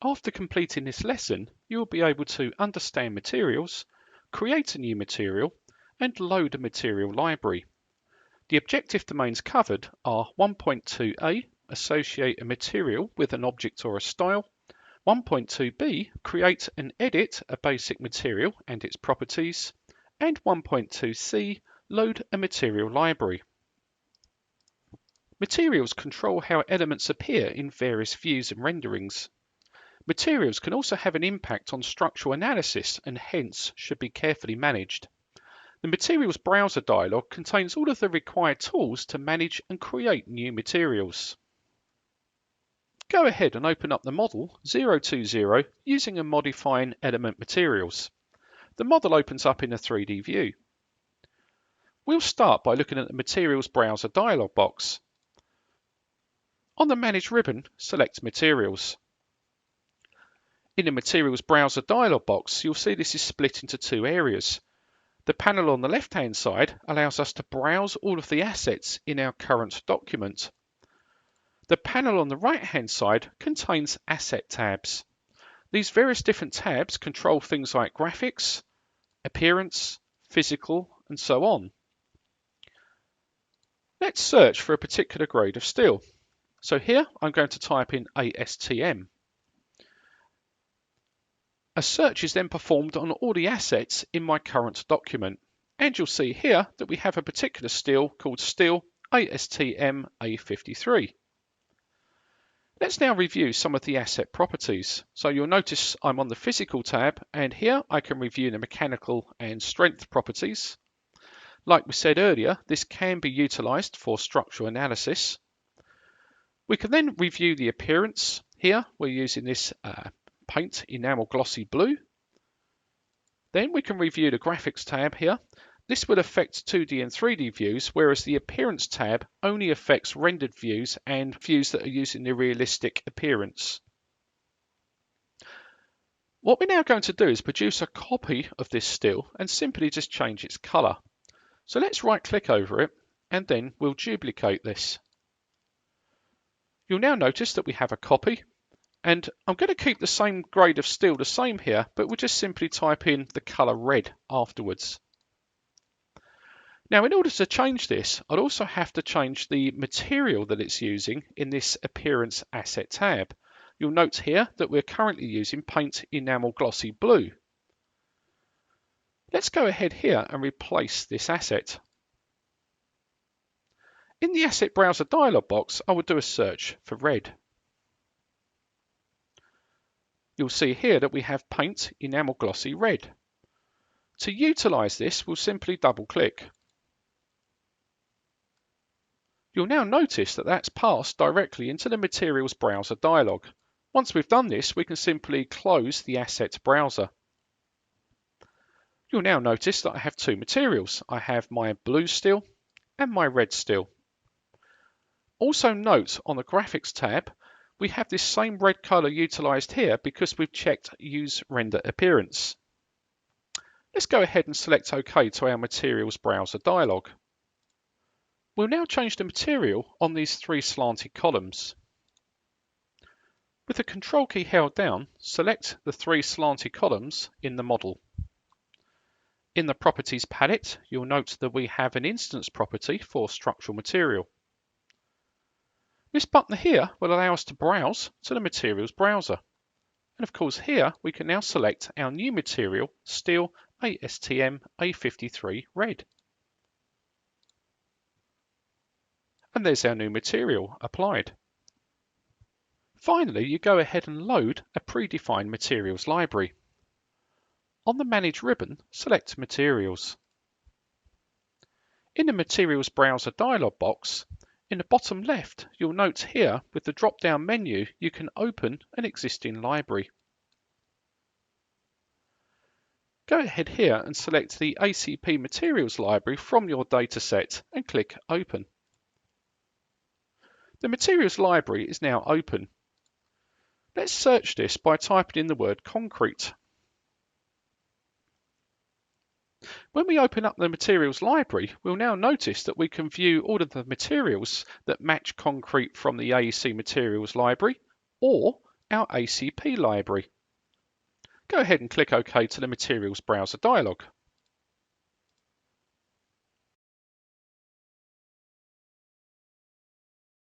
After completing this lesson, you will be able to understand materials, create a new material, and load a material library. The objective domains covered are 1.2a, associate a material with an object or a style, 1.2b, create and edit a basic material and its properties, and 1.2c, load a material library. Materials control how elements appear in various views and renderings. Materials can also have an impact on structural analysis and hence should be carefully managed. The Materials Browser dialog contains all of the required tools to manage and create new materials. Go ahead and open up the model 020 using a modifying element materials. The model opens up in a 3D view. We'll start by looking at the Materials Browser dialog box. On the Manage ribbon, select Materials. In the Materials Browser dialog box, you'll see this is split into two areas. The panel on the left-hand side allows us to browse all of the assets in our current document. The panel on the right-hand side contains Asset tabs. These various different tabs control things like graphics, appearance, physical, and so on. Let's search for a particular grade of steel. So here I'm going to type in ASTM. A search is then performed on all the assets in my current document. And you'll see here that we have a particular steel called steel ASTM A53. Let's now review some of the asset properties. So you'll notice I'm on the physical tab, and here I can review the mechanical and strength properties. Like we said earlier, this can be utilized for structural analysis. We can then review the appearance. Here we're using this paint enamel glossy blue. Then we can review the graphics tab here. This will affect 2D and 3D views, whereas the appearance tab only affects rendered views and views that are using the realistic appearance. What we're now going to do is produce a copy of this steel and simply just change its color. So let's right click over it and then we'll duplicate this. You'll now notice that we have a copy, and I'm going to keep the same grade of steel the same here, but we'll just simply type in the color red afterwards. Now, in order to change this, I'd also have to change the material that it's using in this Appearance Asset tab. You'll note here that we're currently using Paint Enamel Glossy Blue. Let's go ahead here and replace this asset. In the Asset Browser dialog box, I will do a search for red. You'll see here that we have Paint Enamel Glossy Red. To utilize this, we'll simply double click. You'll now notice that that's passed directly into the Materials Browser dialog. Once we've done this, we can simply close the Assets browser. You'll now notice that I have two materials. I have my blue steel and my red steel. Also note on the Graphics tab, we have this same red color utilized here because we've checked Use Render Appearance. Let's go ahead and select OK to our Materials Browser dialog. We'll now change the material on these three slanted columns. With the Control key held down, select the three slanted columns in the model. In the Properties palette, you'll note that we have an instance property for structural material. This button here will allow us to browse to the Materials Browser. And of course here we can now select our new material, Steel ASTM A53 Red. And there's our new material applied. Finally, you go ahead and load a predefined materials library. On the Manage ribbon, select Materials. In the Materials Browser dialog box, in the bottom left, you'll note here with the drop-down menu, you can open an existing library. Go ahead here and select the ACP Materials library from your dataset and click Open. The Materials library is now open. Let's search this by typing in the word concrete. When we open up the materials library, we'll now notice that we can view all of the materials that match concrete from the AEC materials library, or our ACP library. Go ahead and click OK to the Materials Browser dialog.